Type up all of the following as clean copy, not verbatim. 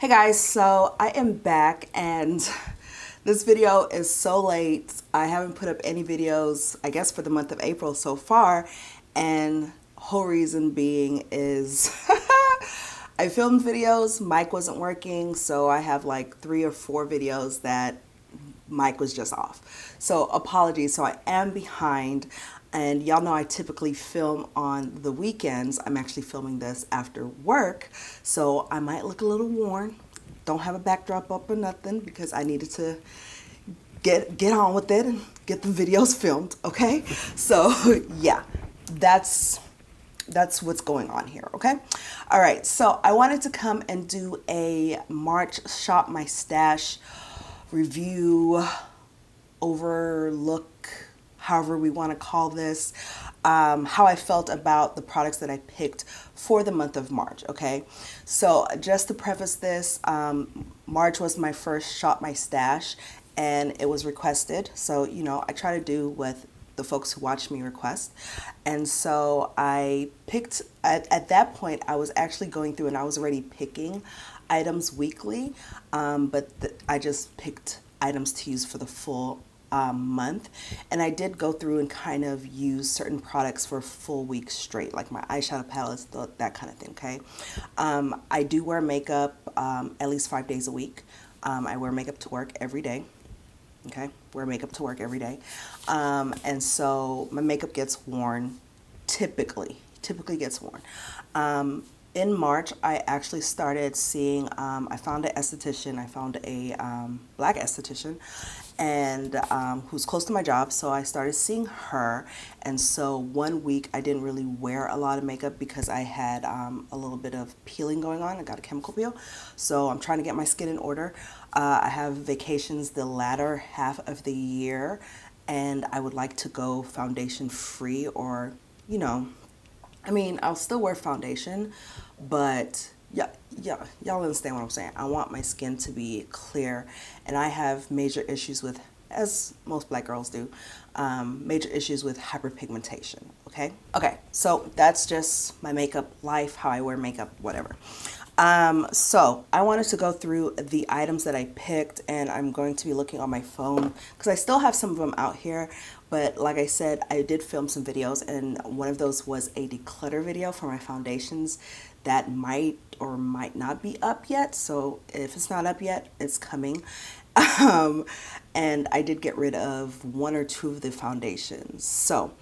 Hey guys, so I am back and this video is so late. I haven't put up any videos, I guess, for the month of April so far, and whole reason being is I filmed videos, mic wasn't working, so I have like 3 or 4 videos that mic was just off. So apologies, so I am behind. And y'all know I typically film on the weekends. I'm actually filming this after work, so I might look a little worn. Don't have a backdrop up or nothing because I needed to get on with it and get the videos filmed, okay? So yeah, that's what's going on here, okay? All right, so I wanted to come and do a March Shop My Stash review, overlook, however we want to call this, how I felt about the products that I picked for the month of March, okay? So just to preface this, March was my first Shop My Stash, and it was requested. So, you know, I try to do what the folks who watch me request. And so I picked, at that point, I was actually going through and I was already picking items weekly, but I just picked items to use for the full month, and I did go through and kind of use certain products for a full week straight, like my eyeshadow palettes, that kind of thing, okay? I do wear makeup at least 5 days a week. I wear makeup to work every day, okay? Wear makeup to work every day. And so my makeup gets worn, typically gets worn. In March, I actually started seeing, I found an esthetician, I found a black esthetician, and who's close to my job, so I started seeing her. And so one week I didn't really wear a lot of makeup because I had a little bit of peeling going on. I got a chemical peel, so I'm trying to get my skin in order. I have vacations the latter half of the year, and I would like to go foundation free, or, you know, I mean, I'll still wear foundation, but y'all understand what I'm saying. I want my skin to be clear, and I have major issues with, as most black girls do, major issues with hyperpigmentation, okay? Okay, so that's just my makeup life, how I wear makeup, whatever. So I wanted to go through the items that I picked, and I'm going to be looking on my phone because I still have some of them out here. But like I said, I did film some videos, and one of those was a declutter video for my foundations that might or might not be up yet. So if it's not up yet, it's coming. And I did get rid of 1 or 2 of the foundations. So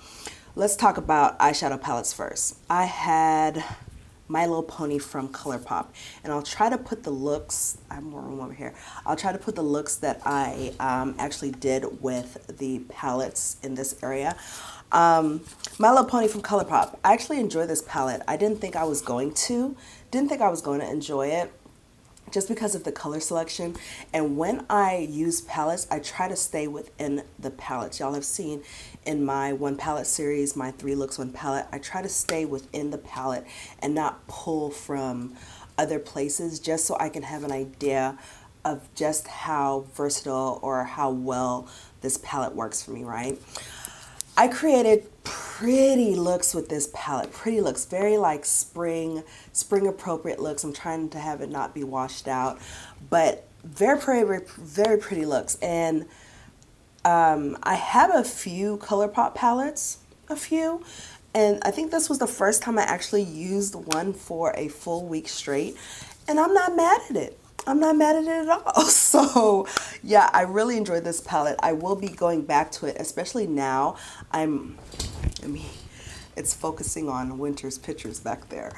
let's talk about eyeshadow palettes first. I had My Little Pony from Colourpop, and I'll try to put the looks, I have more room over here, I'll try to put the looks that I actually did with the palettes in this area. My Little Pony from Colourpop, I actually enjoy this palette. I didn't think I was going to enjoy it, just because of the color selection. And when I use palettes, I try to stay within the palettes. Y'all have seen in my 1 palette series, my 3 looks 1 palette, I try to stay within the palette and not pull from other places, just so I can have an idea of just how versatile or how well this palette works for me, right? I created pretty looks with this palette, pretty looks, very like spring appropriate looks. I'm trying to have it not be washed out, but very pretty looks. And I have a few Colourpop palettes, and I think this was the first time I actually used one for a full week straight, and I'm not mad at it. I'm not mad at it at all. So yeah, I really enjoyed this palette. I will be going back to it, especially now. It's focusing on Winter's pictures back there.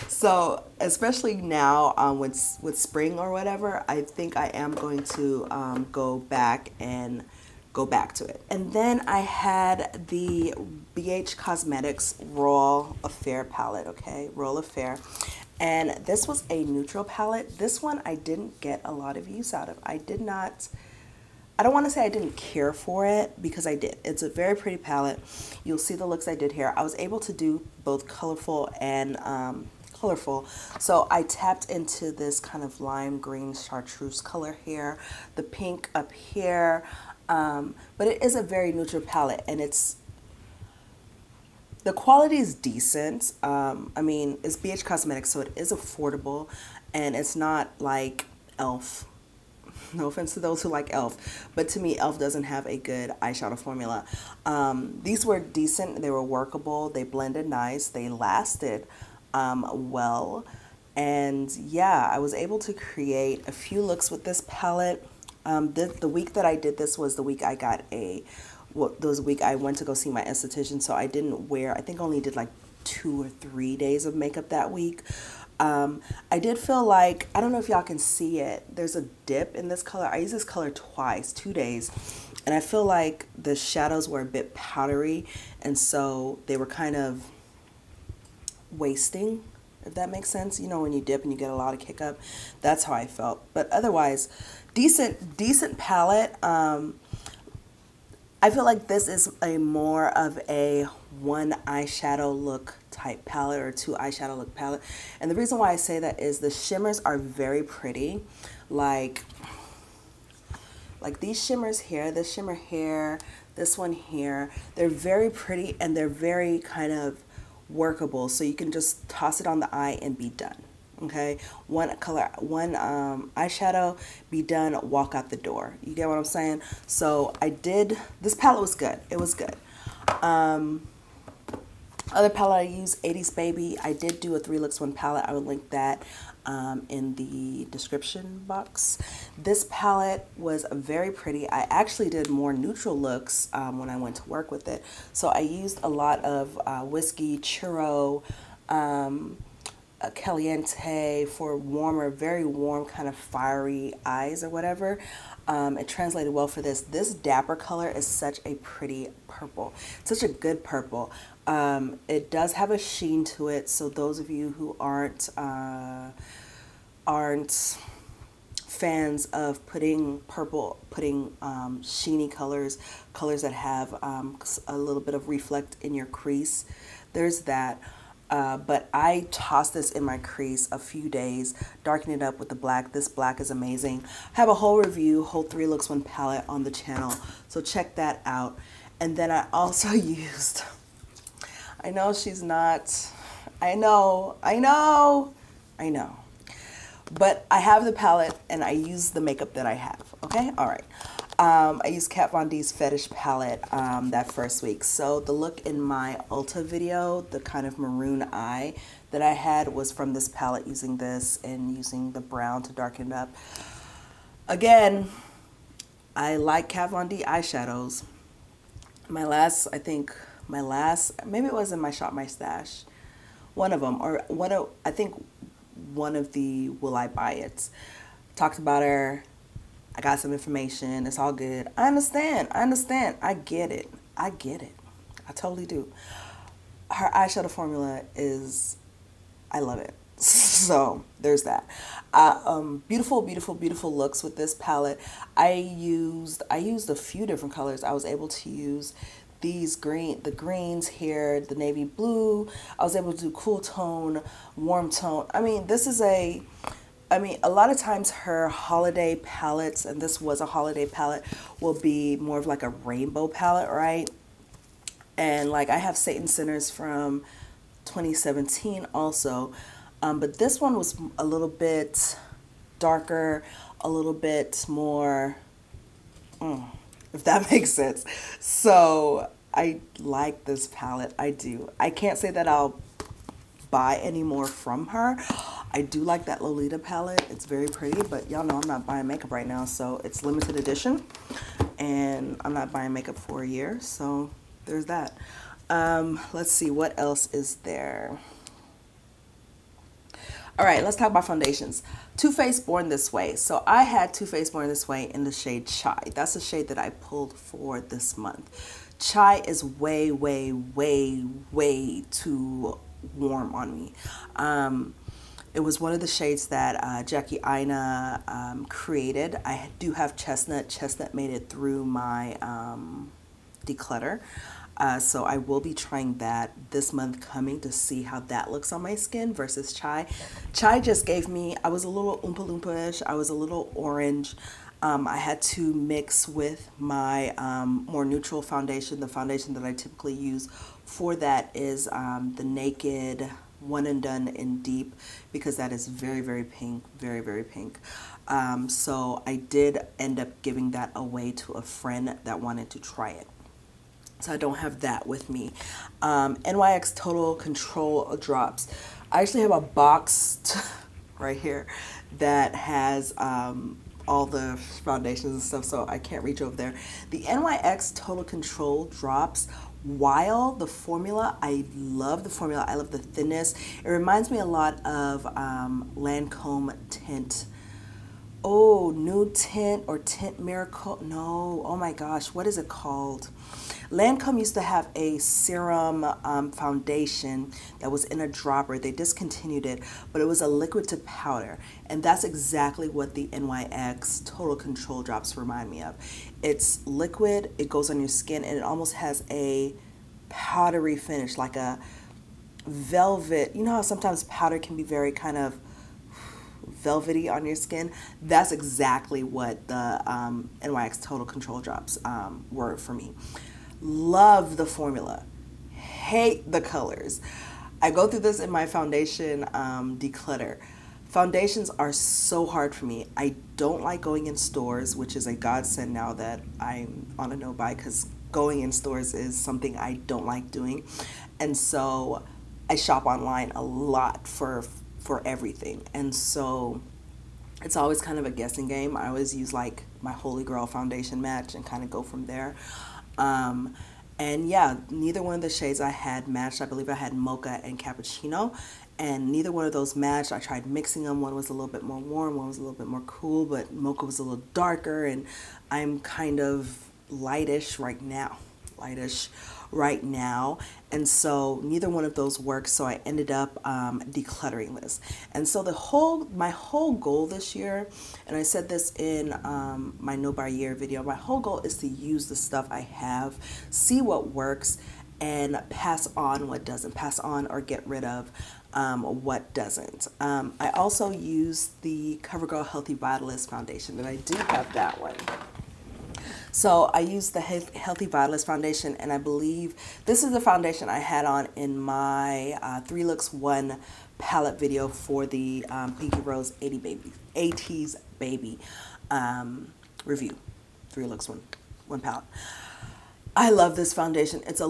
So especially now with spring or whatever, I think I am going to go back to it. And then I had the BH Cosmetics Royal Affair palette, okay? Royal Affair. And this was a neutral palette. This one I didn't get a lot of use out of. I don't want to say I didn't care for it, because I did. It's a very pretty palette. You'll see the looks I did here. I was able to do both colorful and colorful. So I tapped into this kind of lime green chartreuse color here, the pink up here. But it is a very neutral palette, and the quality is decent. I mean, it's BH Cosmetics, so it is affordable, and it's not like e.l.f. No offense to those who like e.l.f., but to me, e.l.f. doesn't have a good eyeshadow formula. These were decent. They were workable. They blended nice. They lasted well. And yeah, I was able to create a few looks with this palette. The week that I did this was the week I got there was a week I went to go see my esthetician, so I didn't wear, I think only did like 2 or 3 days of makeup that week. I did feel like, I don't know if y'all can see it, there's a dip in this color. I used this color twice, 2 days, and I feel like the shadows were a bit powdery, and so they were kind of wasting, if that makes sense. You know, when you dip and you get a lot of kick up, that's how I felt. But otherwise, decent palette. I feel like this is a more of a 1 eyeshadow look type palette or 2 eyeshadow look palette. And the reason why I say that is the shimmers are very pretty. Like these shimmers here, this shimmer here, this one here, they're very pretty and they're very kind of workable. So you can just toss it on the eye and be done. Okay, one eyeshadow, be done, walk out the door. You get what I'm saying? So this palette was good. It was good. Other palette I used, 80s Baby. I did do a 3 looks 1 palette. I will link that in the description box. This palette was very pretty. I actually did more neutral looks when I went to work with it. So I used a lot of Whiskey, Churro, Caliente for warmer, very warm, kind of fiery eyes or whatever. It translated well for this. This Dapper color is such a pretty purple, such a good purple. It does have a sheen to it, so those of you who aren't fans of putting sheeny colors that have a little bit of reflect in your crease, there's that. But I tossed this in my crease a few days, darken it up with the black. This black is amazing. I have a whole review, whole 3 looks 1 palette on the channel, so check that out. And then I also used, I know she's not, I know, but I have the palette and I use the makeup that I have, okay? All right. I used Kat Von D's Fetish palette that first week. So the look in my Ulta video, the kind of maroon eye that I had, was from this palette, using this and using the brown to darken it up. Again, I like Kat Von D eyeshadows. Maybe it was in my Shop My Stash. One of them, or I think one of the Will I Buy It's. Talked about her. I got some information. It's all good. I understand. I get it. I totally do. Her eyeshadow formula is, I love it. So there's that. Beautiful looks with this palette. I used a few different colors. I was able to use the greens here, the navy blue. I was able to do cool tone, warm tone. I mean, a lot of times her holiday palettes, and this was a holiday palette, will be more of like a rainbow palette, right? And like I have Satan Sinners from 2017 also, but this one was a little bit darker, a little bit more, if that makes sense. So I like this palette. I do. I can't say that I'll buy any more from her. I do like that Lolita palette. It's very pretty, but y'all know I'm not buying makeup right now, so it's limited edition, and I'm not buying makeup for a year, so there's that. Let's see, what else is there? All right, let's talk about foundations. Too Faced Born This Way. So I had Too Faced Born This Way in the shade Chai. That's the shade that I pulled for this month. Chai is way too warm on me. It was one of the shades that Jackie Aina created. I do have Chestnut. Chestnut made it through my declutter. So I will be trying that this month coming to see how that looks on my skin versus Chai. Chai just gave me, I was a little Oompa Loompa-ish. I was a little orange. I had to mix with my more neutral foundation. The foundation that I typically use for that is the Naked One and Done in Deep, because that is very, very pink, very, very pink. So I did end up giving that away to a friend that wanted to try it. So I don't have that with me. NYX Total Control drops. I actually have a box right here that has all the foundations and stuff, so I can't reach over there. The NYX Total Control drops, while the formula, I love the formula. I love the thinness. It reminds me a lot of Lancome Tint. Oh, Nude Tint or Tint Miracle. No, oh my gosh, what is it called? Lancome used to have a serum foundation that was in a dropper. They discontinued it, but it was a liquid to powder. And that's exactly what the NYX Total Control drops remind me of. It's liquid, it goes on your skin, and it almost has a powdery finish, like a velvet. You know how sometimes powder can be very kind of velvety on your skin? That's exactly what the NYX Total Control drops were for me. Love the formula, hate the colors. I go through this in my foundation declutter. Foundations are so hard for me. I don't like going in stores, which is a godsend now that I'm on a no buy, because going in stores is something I don't like doing. And so I shop online a lot for everything. And so it's always kind of a guessing game. I always use like my Holy Grail foundation match and kind of go from there. And yeah, neither one of the shades I had matched. I believe I had Mocha and Cappuccino, and neither one of those matched. I tried mixing them. One was a little bit more warm, one was a little bit more cool, but Mocha was a little darker, and I'm kind of lightish right now. And so neither one of those worked, so I ended up decluttering this. And so my whole goal this year, and I said this in my No Bar Year video, my whole goal is to use the stuff I have, see what works, and pass on what doesn't, pass on or get rid of what doesn't. I also use the CoverGirl Healthy Vitalist foundation, and I do have that one. So I used the Healthy Vitalist foundation, and I believe this is the foundation I had on in my 3 Looks 1 palette video for the Pinky Rose 80s Baby review. 3 Looks 1 palette. I love this foundation. It's a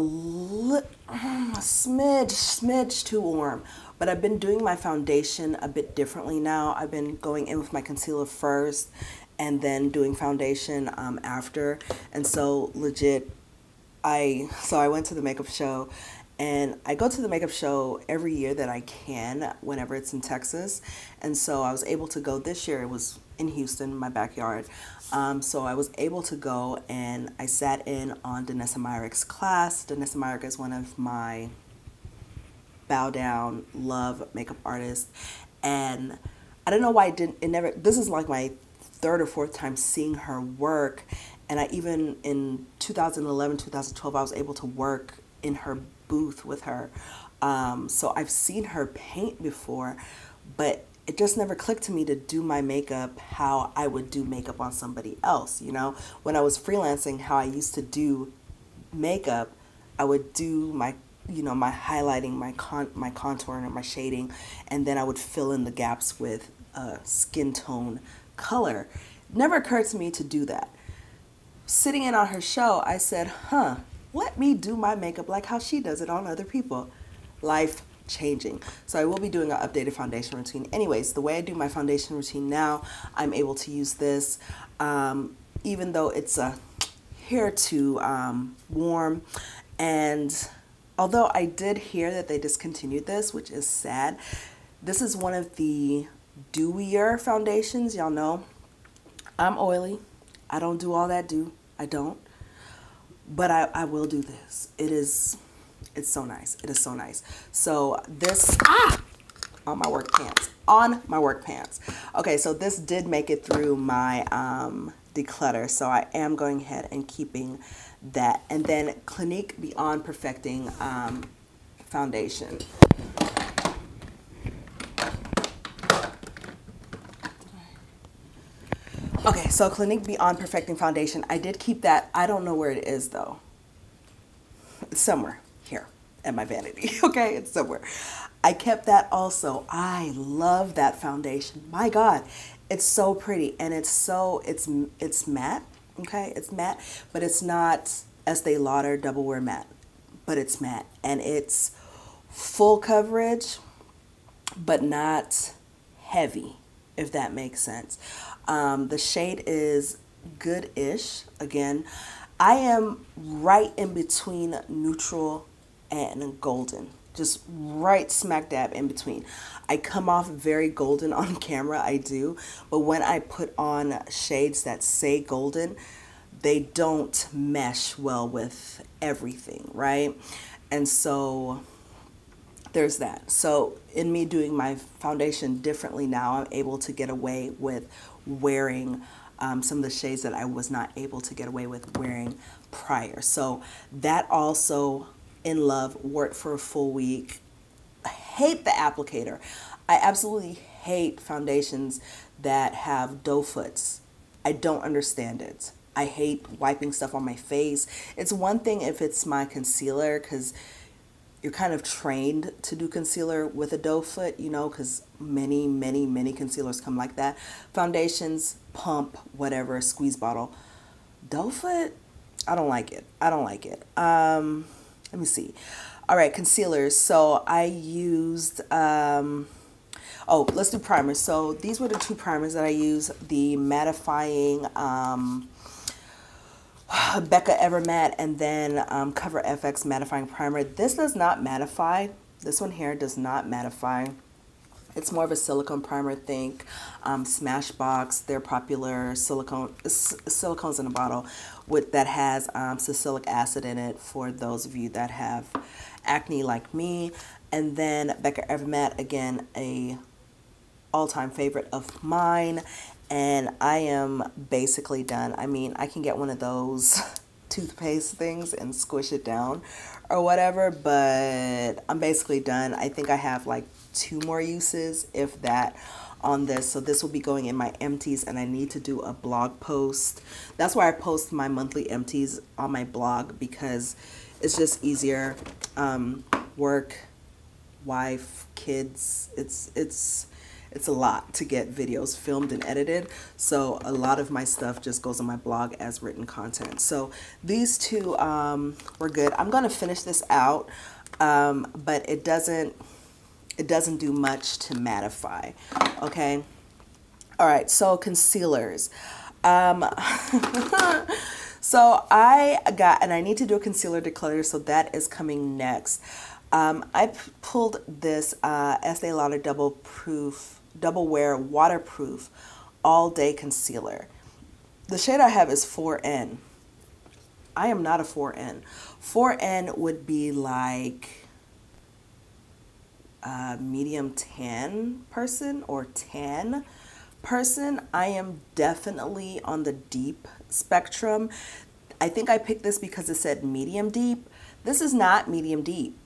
smidge too warm, but I've been doing my foundation a bit differently now. I've been going in with my concealer first and then doing foundation after. And so legit, I went to the makeup show, and I go to the makeup show every year that I can whenever it's in Texas. And so I was able to go this year. It was in Houston, my backyard. So I was able to go, and I sat in on Danessa Myrick's class. Danessa Myrick is one of my bow down, love makeup artists. And I don't know why this is like my 3rd or 4th time seeing her work, and I even in 2011, 2012, I was able to work in her booth with her. So I've seen her paint before, but it just never clicked to me to do my makeup how I would do makeup on somebody else. You know, when I was freelancing, how I used to do makeup, I would do my my highlighting, my contouring, or my shading, and then I would fill in the gaps with skin tone color. Never occurred to me to do that. Sitting in on her show, I said, let me do my makeup like how she does it on other people. Life changing. So I will be doing an updated foundation routine. Anyways, the way I do my foundation routine now, I'm able to use this, even though it's a hair too warm. And although I did hear that they discontinued this, which is sad, this is one of the dewier foundations. Y'all know I'm oily. I don't do all that dew. I don't. But I will do this. It's so nice. It is so nice. So this, on my work pants. Okay, so this did make it through my declutter. So I am going ahead and keeping that. And then Clinique Beyond Perfecting foundation. Okay, so Clinique Beyond Perfecting foundation, I did keep that. I don't know where it is though. It's somewhere here at my vanity. Okay, it's somewhere. I kept that also. I love that foundation. My God, it's so pretty, and it's matte. Okay, it's matte, but it's not Estee Lauder Double Wear Matte, but it's matte, and it's full coverage, but not heavy, if that makes sense. The shade is good-ish. Again, I am right in between neutral and golden, just right smack dab in between. I come off very golden on camera, I do, but when I put on shades that say golden, they don't mesh well with everything, right? And so there's that. So in me doing my foundation differently now, I'm able to get away with wearing some of the shades that I was not able to get away with wearing prior. So that also, in love, worked for a full week. I hate the applicator. I absolutely hate foundations that have doe foots. I don't understand it. I hate wiping stuff on my face. It's one thing if it's my concealer, because you're kind of trained to do concealer with a doe foot, you know, because many concealers come like that. Foundations, pump, whatever, squeeze bottle. Doe foot, I don't like it. I don't like it. Let me see. All right, concealers. So I used, oh, let's do primers. So these were the two primers that I used. The mattifying Becca Evermatte, and then Cover FX mattifying primer. This does not mattify. This one here does not mattify. It's more of a silicone primer. Think Smashbox, their popular silicones in a bottle with that has salicylic acid in it for those of you that have acne like me. And then Becca Evermatte, again, a all-time favorite of mine. And I am basically done. I mean, I can get one of those toothpaste things and squish it down or whatever, but I'm basically done. I think I have like 2 more uses, if that, on this. So this will be going in my empties, and I need to do a blog post. That's why I post my monthly empties on my blog, because it's just easier. Work, wife, kids, it's a lot to get videos filmed and edited. So a lot of my stuff just goes on my blog as written content. So these two were good. I'm going to finish this out, but it doesn't do much to mattify. Okay. All right. So concealers. So I got, and I need to do a concealer declutter, so that is coming next. I pulled this Estee Lauder Double Wear Waterproof All Day Concealer. The shade I have is 4N. I am not a 4N. 4N would be like a medium tan person or tan person. I am definitely on the deep spectrum. I think I picked this because it said medium deep. This is not medium deep.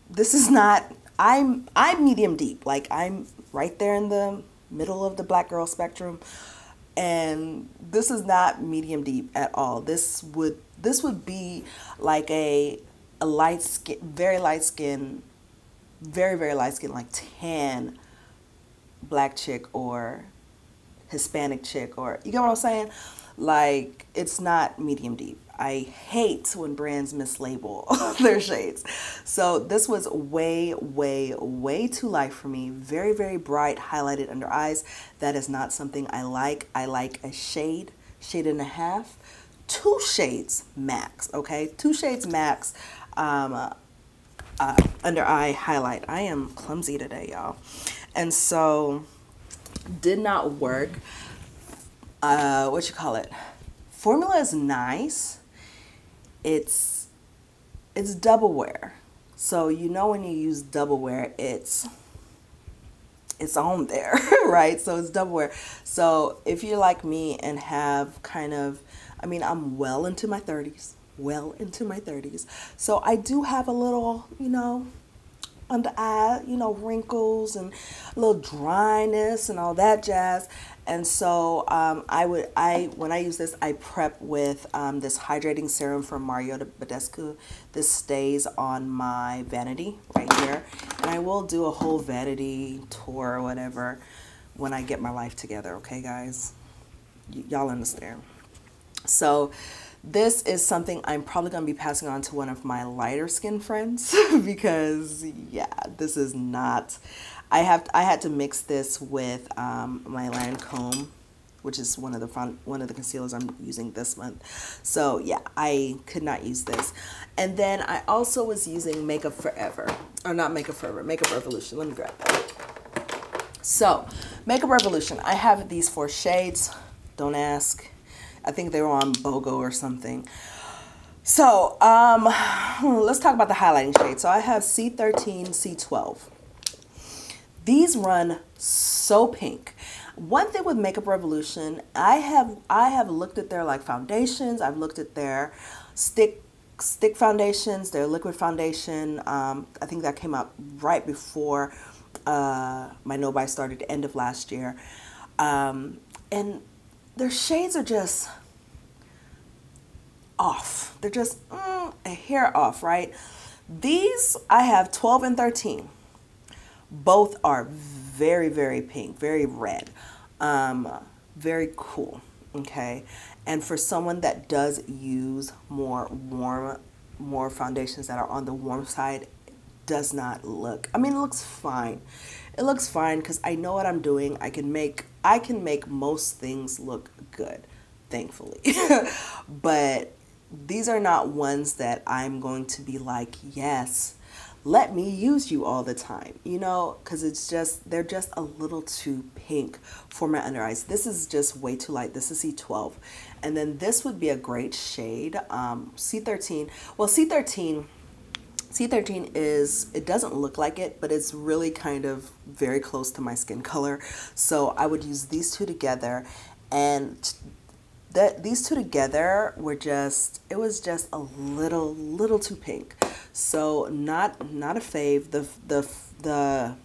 This is not, I'm medium deep. Like, I'm right there in the middle of the black girl spectrum, and this is not medium deep at all. This would be like a light skin, very light skin, very light skin, like tan black chick or Hispanic chick, or you get what I'm saying? Like, it's not medium deep. I hate when brands mislabel their shades. So this was way too light for me. Very bright highlighted under eyes. That is not something I like. I like a shade and a half, 2 shades max. Okay, 2 shades max under eye highlight. I am clumsy today, y'all. And so did not work. What you call it? Formula is nice. It's double wear. So you know when you use double wear, it's on there, right? So it's double wear. So if you're like me and have kind of, I mean, I'm well into my 30s. So I do have a little, you know, under eye, you know, wrinkles and a little dryness and all that jazz. And so when I use this, I prep with this hydrating serum from Mario Badescu. This stays on my vanity right here. And I will do a whole vanity tour or whatever when I get my life together, okay, guys? Y'all understand. So this is something I'm probably going to be passing on to one of my lighter skin friends because, yeah, this is not... I had to mix this with my Lancome, which is one of the concealers I'm using this month. So yeah, I could not use this. And then I also was using Makeup Forever, or not Makeup Forever, Makeup Revolution. Let me grab that. So Makeup Revolution, I have these 4 shades. Don't ask. I think they were on BOGO or something. So let's talk about the highlighting shades. So I have C13, C12. These run so pink. One thing with Makeup Revolution, I have looked at their like foundations. I've looked at their stick foundations, their liquid foundation. I think that came out right before my no buy started, the end of last year. And their shades are just off. They're just a hair off, right? These I have 12 and 13. Both are very, very pink, very red, very cool, okay? And for someone that does use more foundations that are on the warm side, it does not look, I mean, it looks fine. It looks fine because I know what I'm doing. I can make most things look good, thankfully. But these are not ones that I'm going to be like, yes, let me use you all the time, you know, because they're just a little too pink for my under eyes. This is just way too light. This is C12. And then this would be a great shade, C13. Well, C13 is, it doesn't look like it, but it's really kind of very close to my skin color. So I would use these two together, and these two together were just, it was just a little too pink. So not a fave. The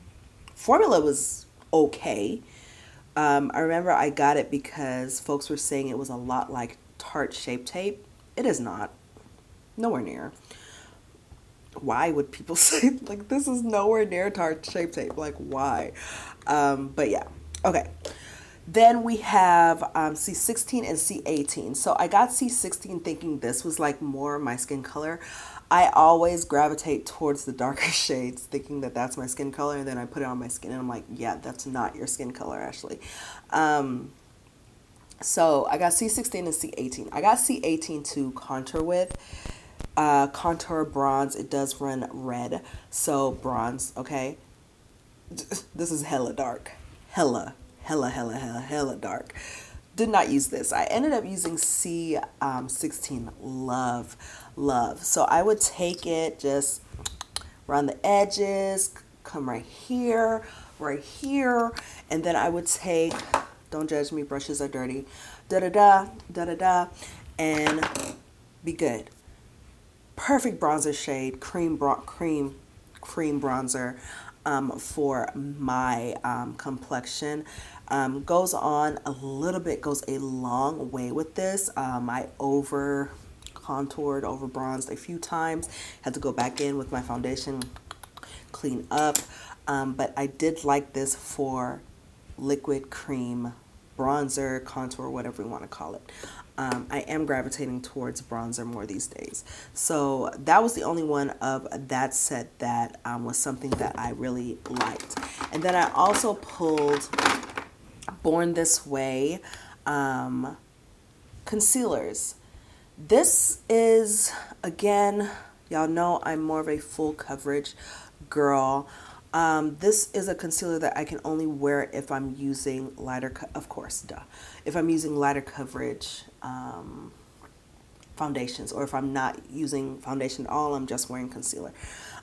formula was okay. I remember I got it because folks were saying it was a lot like Tarte Shape Tape. It is not. Nowhere near. Why would people say like this is nowhere near Tarte Shape Tape? Like why? But yeah. Okay. Then we have C16 and C18. So I got C16 thinking this was like more my skin color. I always gravitate towards the darker shades thinking that that's my skin color, and then I put it on my skin and I'm like, yeah, that's not your skin color actually. So I got C16 and C18. I got C18 to contour with. Contour bronze, it does run red. So bronze, okay. This is hella dark. Hella dark. Did not use this. I ended up using C16. Love. So I would take it just around the edges, come right here, and then I would take, don't judge me, brushes are dirty, and be good. Perfect bronzer shade, cream bronzer for my complexion. Goes on a little bit, goes a long way with this. I over bronzed a few times, had to go back in with my foundation, clean up, but I did like this for liquid cream bronzer, contour, whatever you want to call it. I am gravitating towards bronzer more these days. So that was the only one of that set that was something that I really liked. And then I also pulled Born This Way concealers. This is, again, y'all know I'm more of a full coverage girl. This is a concealer that I can only wear if I'm using lighter, of course, duh. If I'm using lighter coverage foundations, or if I'm not using foundation at all, I'm just wearing concealer.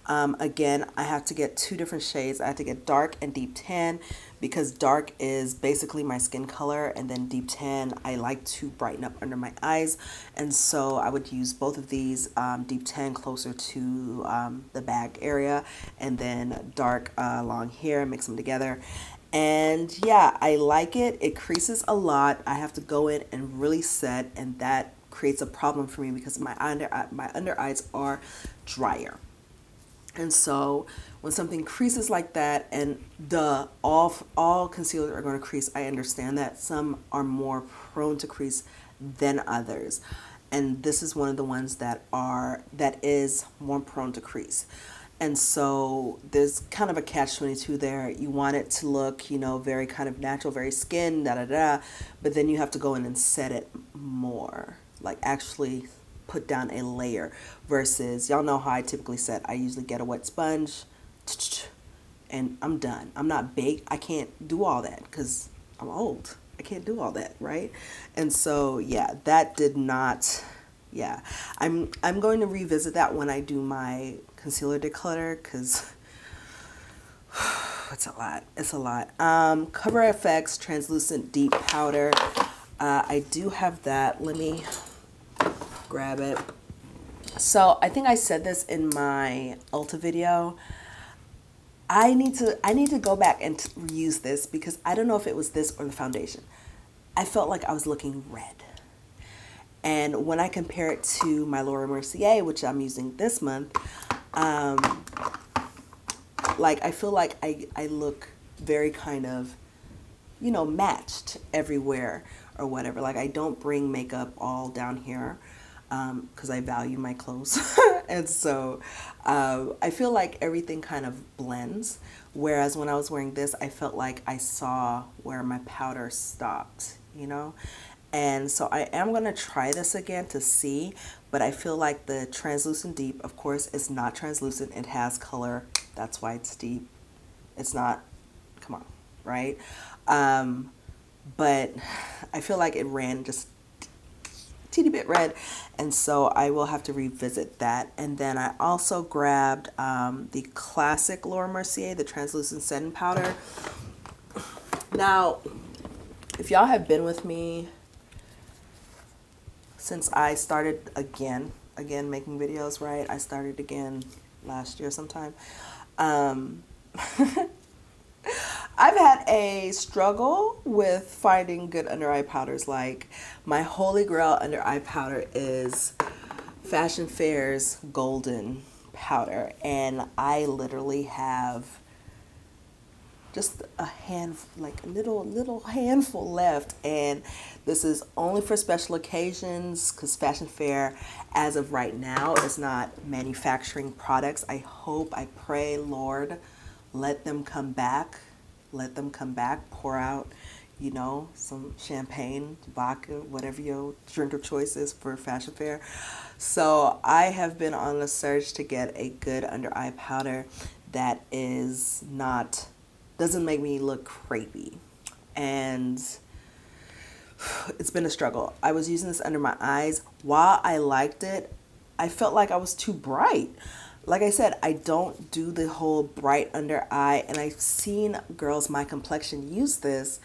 Again, I have to get two different shades. I have to get dark and deep tan because dark is basically my skin color, and then deep tan I like to brighten up under my eyes, and so I would use both of these, deep tan closer to the bag area, and then dark along here, mix them together. And yeah, I like it. It creases a lot. I have to go in and really set, and that creates a problem for me because my under eyes are drier. And so when something creases like that, and all concealers are going to crease, I understand that. Some are more prone to crease than others. And this is one of the ones that is more prone to crease. And so there's kind of a catch-22 there. You want it to look, you know, very kind of natural, very skin, but then you have to go in and set it more, like actually put down a layer, versus, y'all know how I typically set. I usually get a wet sponge and I'm done. I'm not big. I can't do all that because I'm old. I can't do all that, right? And so yeah, that did not, yeah. I'm going to revisit that when I do my concealer declutter, because it's a lot. It's a lot. Cover FX Translucent Deep Powder. I do have that. Let me grab it. So I think I said this in my Ulta video. I need to go back and use this because I don't know if it was this or the foundation. I felt like I was looking red. And when I compare it to my Laura Mercier, which I'm using this month, like I feel like I look very kind of, you know, matched everywhere or whatever. Like I don't bring makeup all down here because I value my clothes. And so I feel like everything kind of blends. Whereas when I was wearing this, I felt like I saw where my powder stopped, you know? And so I am going to try this again to see, but I feel like the Translucent Deep, of course, is not translucent. It has color. That's why it's deep. It's not, come on, right? But I feel like it ran just teeny bit red, and so I will have to revisit that. And then I also grabbed the classic Laura Mercier, the translucent setting powder. Now, if y'all have been with me since I started again making videos, right? I started again last year sometime. I've had a struggle with finding good under eye powders. Like my holy grail under eye powder is Fashion Fair's golden powder, and I literally have just a little handful left, and this is only for special occasions because Fashion Fair, as of right now, is not manufacturing products. I hope, I pray, Lord, let them come back. Let them come back, pour out, you know, some champagne, vodka, whatever your drink of choice is for Fashion Fair. So I have been on a search to get a good under eye powder that is not, doesn't make me look crepey. And it's been a struggle. I was using this under my eyes. While I liked it, I felt like I was too bright. Like I said, I don't do the whole bright under eye, and I've seen girls my complexion use this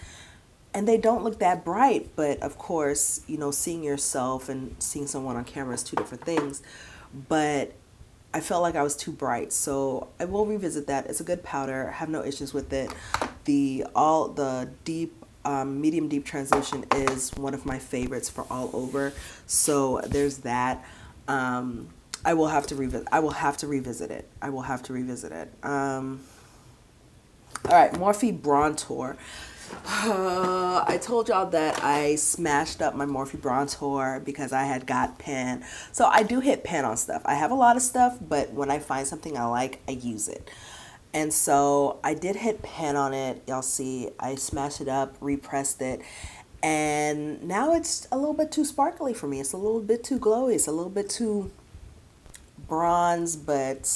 and they don't look that bright. But of course, you know, seeing yourself and seeing someone on camera is two different things. But I felt like I was too bright, so I will revisit that. It's a good powder. I have no issues with it. The deep medium deep transition is one of my favorites for all over, so there's that. I will have to revisit it. I will have to revisit it. All right, Morphe Bronzer. I told y'all that I smashed up my Morphe Bronzer because I had got pan. So I do hit pan on stuff. I have a lot of stuff, but when I find something I like, I use it. And so I did hit pan on it. Y'all see, I smashed it up, repressed it, and now it's a little bit too sparkly for me. It's a little bit too glowy. It's a little bit too bronze, but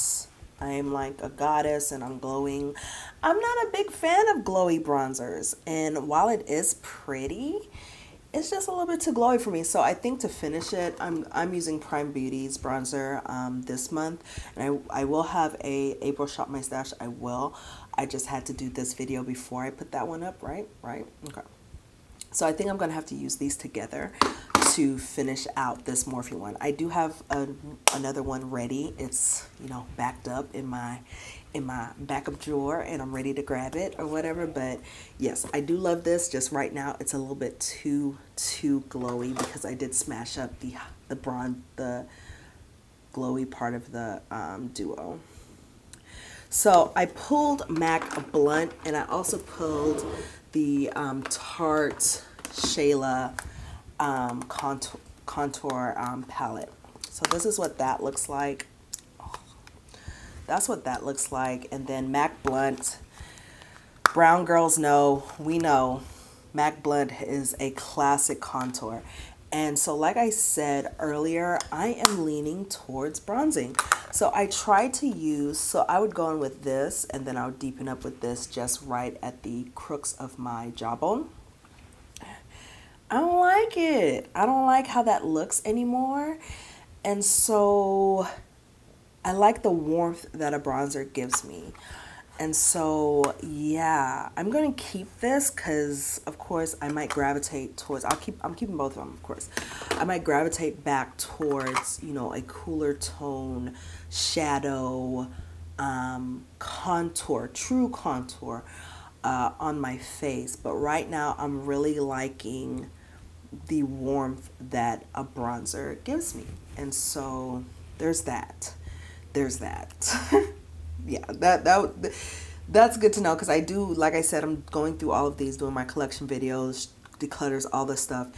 I'm like a goddess and I'm glowing. I'm not a big fan of glowy bronzers, and while it is pretty, it's just a little bit too glowy for me. So I think to finish it, I'm using Prime Beauty's bronzer this month, and I will have a April Shop My Stash. I will. I just had to do this video before I put that one up, right? Okay. So I think I'm gonna have to use these together to finish out this Morphe one. I do have another one ready. It's, you know, backed up in my backup drawer, and I'm ready to grab it or whatever. But yes, I do love this. Just right now it's a little bit too glowy because I did smash up the glowy part of the duo. So I pulled MAC Blunt, and I also pulled the Tarte Shayla contour palette. So this is what that looks like. That's what that looks like. And then MAC Blunt. Brown girls know, we know, MAC Blunt is a classic contour. And so like I said earlier, I am leaning towards bronzing. So I tried to use, so I would go in with this, and then I would deepen up with this just right at the crooks of my jawbone. I don't like it. I don't like how that looks anymore. And so I like the warmth that a bronzer gives me. And so, yeah, I'm going to keep this because, of course, I might gravitate towards, I'm keeping both of them, of course. I might gravitate back towards, you know, a cooler tone, shadow, contour, true contour on my face. But right now, I'm really liking the warmth that a bronzer gives me. And so, there's that. There's that. Yeah, that's good to know, because I do, like I said, I'm going through all of these, doing my collection videos, declutters, all this stuff.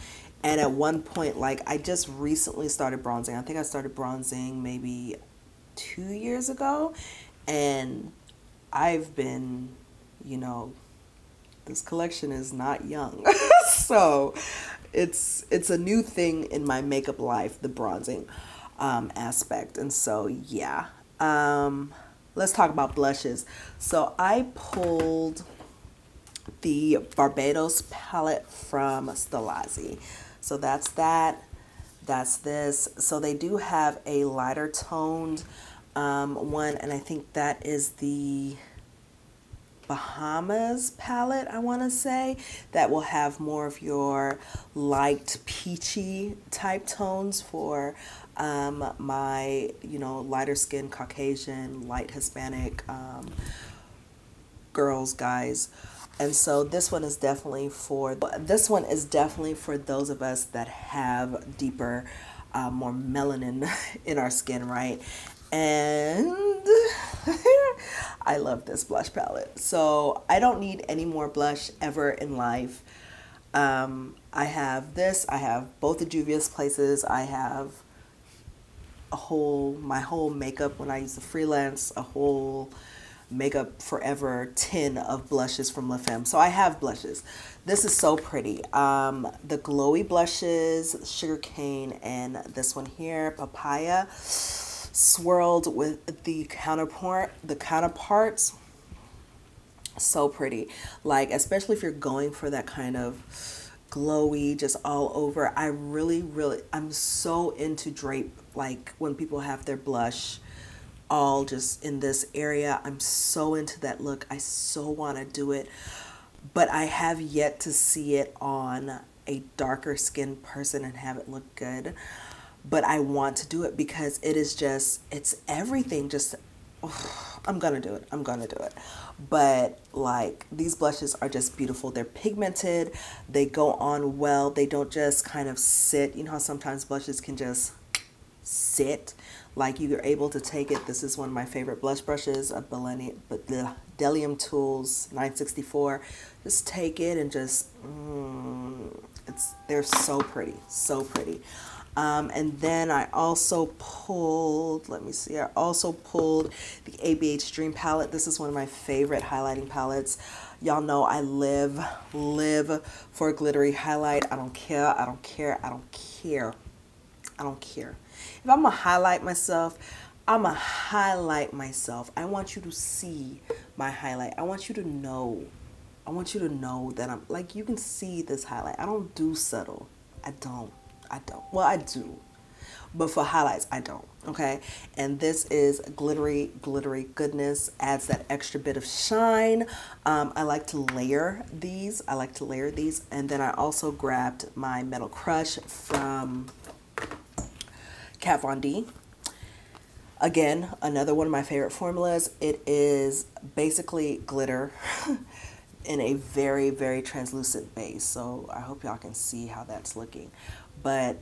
And at one point, like, I just recently started bronzing. I think I started bronzing maybe 2 years ago, and I've been, you know, this collection is not young. So it's a new thing in my makeup life, the bronzing aspect. And so, yeah. Let's talk about blushes. So I pulled the Barbados palette from Stilazzi. So that's that. That's this. So they do have a lighter toned one, and I think that is the Bahamas palette, I want to say, that will have more of your light peachy type tones for my, you know, lighter skin Caucasian, light Hispanic girls, guys. And so this one is definitely for those of us that have deeper, more melanin in our skin, right? And I love this blush palette. So I don't need any more blush ever in life. I have this. I have both the Juvia's Places. I have my whole makeup when I use the freelance, a whole Makeup Forever tin of blushes from La Femme. So I have blushes. This is so pretty. The glowy blushes, Sugarcane, and this one here, Papaya, swirled with the counterparts. So pretty. Like, especially if you're going for that kind of glowy, just all over. I'm so into drape, like when people have their blush all just in this area. I'm so into that look. I so want to do it, but I have yet to see it on a darker skinned person and have it look good. But I want to do it because it is just, it's everything. Just, oh, I'm gonna do it. I'm gonna do it. But like, these blushes are just beautiful. They're pigmented. They go on well. They don't just kind of sit. You know how sometimes blushes can just sit? Like, you're able to take it. This is one of my favorite blush brushes, a Delium Tools 964. Just take it and just, they're so pretty, so pretty. And then I also pulled, let me see, I also pulled the ABH Dream palette. This is one of my favorite highlighting palettes. Y'all know I live for a glittery highlight. I don't care, I don't care, I don't care. I don't care. If I'm gonna highlight myself, I'm gonna highlight myself. I want you to see my highlight. I want you to know. I want you to know that I'm, like, you can see this highlight. I don't do subtle. I don't. Well, I do. But for highlights, I don't, okay? And this is glittery, glittery goodness. Adds that extra bit of shine. I like to layer these. And then I also grabbed my Metal Crush from Kat Von D. Again, another one of my favorite formulas. It is basically glitter in a very, very translucent base. So I hope y'all can see how that's looking. But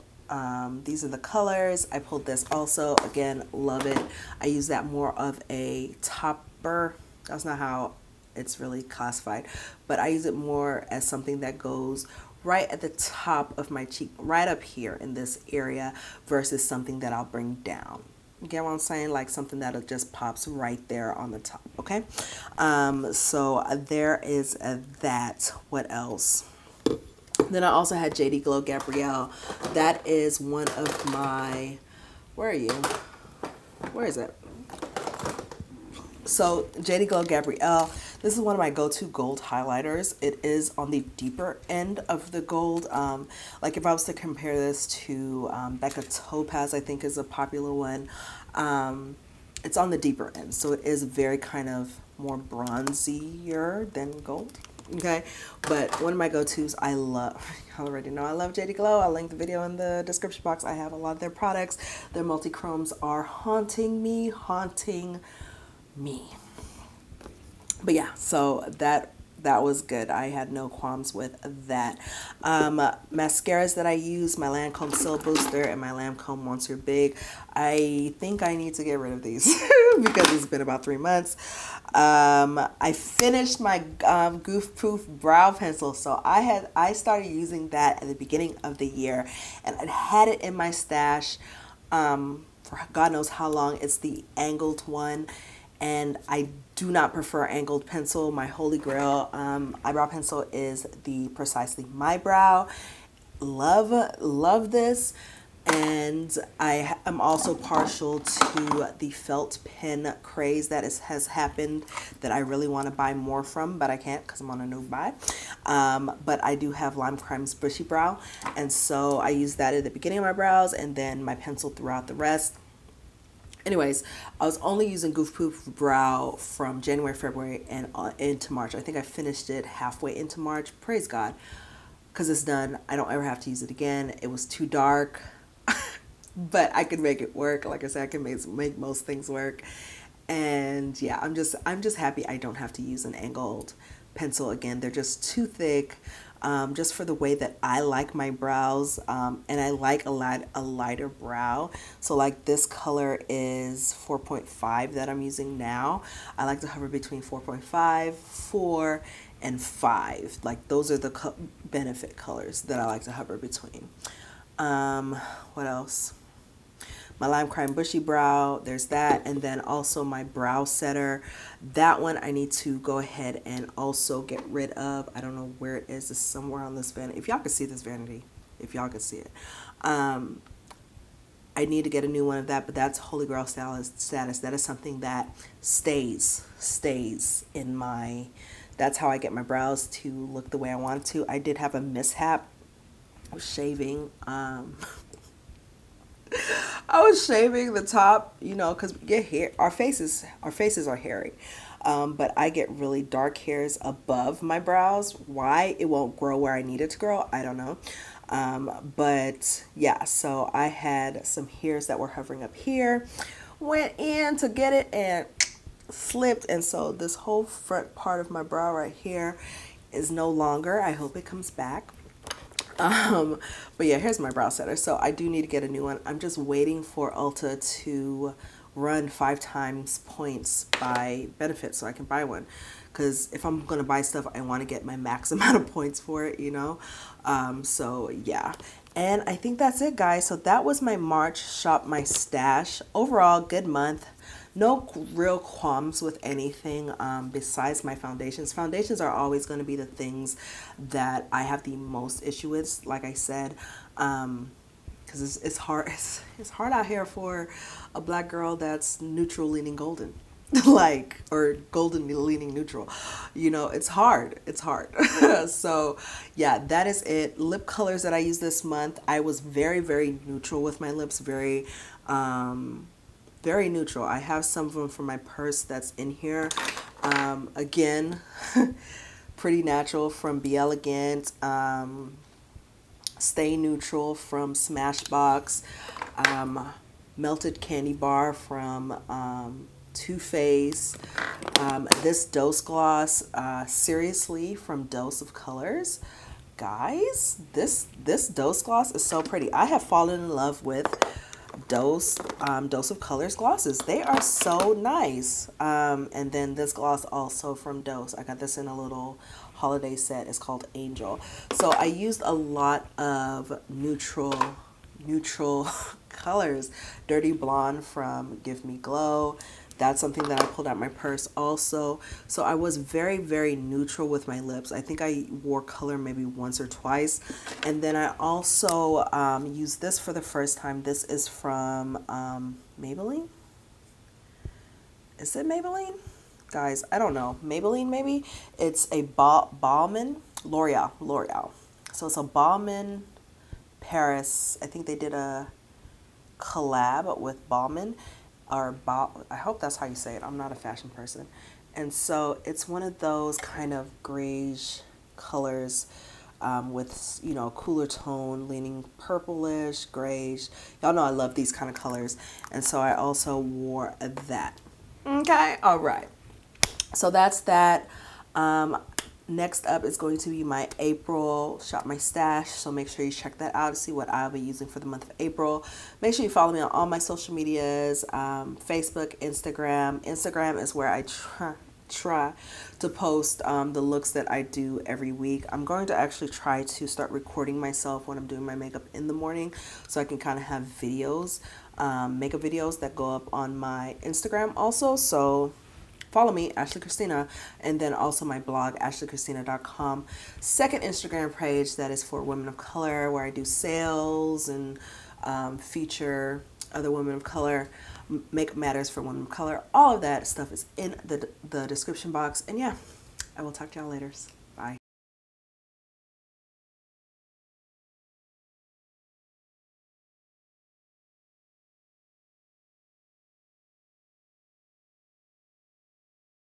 these are the colors. I pulled this also. Again, love it. I use that more of a topper. That's not how it's really classified. But I use it more as something that goes right at the top of my cheek, right up here in this area, versus something that I'll bring down. You get what I'm saying? Like something that just pops right there on the top, okay? So there is that. What else? Then I also had JD Glow Gabrielle. That is one of my, where are you? Where is it? So JD Glow Gabrielle, this is one of my go-to gold highlighters. It is on the deeper end of the gold. Like if I was to compare this to Becca Topaz, I think is a popular one. It's on the deeper end. So it is very kind of more bronzier than gold. Okay, but one of my go-tos, I love, y'all already know I love JD Glow. I'll link the video in the description box. I have a lot of their products. Their multi-chromes are haunting me. But yeah, so that was good. I had no qualms with that. Mascaras that I use, my Lancome Seal Booster and my Lancome Once You're Big. I think I need to get rid of these because it's been about 3 months. I finished my Goof Proof brow pencil. So I started using that at the beginning of the year, and I had it in my stash for God knows how long. It's the angled one, and I do not prefer angled pencil. My holy grail eyebrow pencil is the Precisely My Brow. Love this. And I am also partial to the felt pen craze that has happened, that I really want to buy more from, but I can't because I'm on a new buy. But I do have Lime Crime's Bushy Brow, and so I use that at the beginning of my brows and then my pencil throughout the rest. Anyways, I was only using Goof Proof Brow from January, February, and into March. I think I finished it halfway into March. Praise God, because it's done. I don't ever have to use it again. It was too dark, but I could make it work. Like I said, I can make most things work. And yeah, I'm just happy I don't have to use an angled pencil again. They're just too thick. Just for the way that I like my brows, and I like a lighter brow. So like this color is 4.5 that I'm using now. I like to hover between 4.5, 4, and 5. Like those are the benefit colors that I like to hover between. What else? My Lime Crime Bushy Brow, there's that. And then also my brow setter. That one I need to go ahead and also get rid of. I don't know where it is. It's somewhere on this vanity. If y'all can see this vanity, if y'all can see it. I need to get a new one of that, but that's Holy Grail status. That is something that stays in my, that's how I get my brows to look the way I want it to. I did have a mishap with shaving. I was shaving the top, you know, because we get hair. Our faces are hairy, but I get really dark hairs above my brows. Why it won't grow where I need it to grow, I don't know. But yeah, so I had some hairs that were hovering up here, went in to get it and slipped, and so this whole front part of my brow right here is no longer. I hope it comes back. But yeah, here's my brow setter. So I do need to get a new one. I'm just waiting for Ulta to run 5 times points by benefit so I can buy one. Because if I'm going to buy stuff, I want to get my max amount of points for it, you know. So yeah. And I think that's it, guys. So that was my March Shop My Stash. Overall, good month. No real qualms with anything besides my foundations. Foundations are always going to be the things that I have the most issue with, like I said, because it's hard out here for a black girl that's neutral leaning golden. like, or golden leaning neutral. You know, it's hard. It's hard. So yeah, that is it. Lip colors that I use this month. I was very, very neutral with my lips. Very, very neutral. I have some of them from my purse that's in here. Again, Pretty Natural from Be Elegant. Stay Neutral from Smashbox. Melted Candy Bar from Too Faced. This Dose Gloss, Seriously from Dose of Colors. Guys, this Dose Gloss is so pretty. I have fallen in love with Dose of Colors glosses. They are so nice. And then this gloss also from Dose. I got this in a little holiday set. It's called Angel. So I used a lot of neutral colors. Dirty Blonde from Give Me Glow. That's something that I pulled out my purse also. So I was very, very neutral with my lips. I think I wore color maybe once or twice. And then I also used this for the first time. This is from Maybelline. Is it Maybelline? Guys, I don't know. Maybelline maybe? It's a Balmain L'Oreal. So it's a Balmain Paris. I think they did a collab with Balmain. I hope that's how you say it. I'm not a fashion person. And so it's one of those kind of grayish colors with, you know, cooler tone, leaning purplish, grayish. Y'all know I love these kind of colors. And so I also wore that. Okay, all right. So that's that. Next up is going to be my April Shop My Stash. So make sure you check that out to see what I'll be using for the month of April. Make sure you follow me on all my social medias, Facebook, Instagram. Instagram is where I try to post the looks that I do every week. I'm going to actually try to start recording myself when I'm doing my makeup in the morning so I can kind of have videos, makeup videos that go up on my Instagram also. So follow me, Ashley Kristena, and then also my blog, ashleykristena.com. Second Instagram page that is for women of color, where I do sales and feature other women of color, makeup matters for women of color. All of that stuff is in the description box. And yeah, I will talk to y'all later.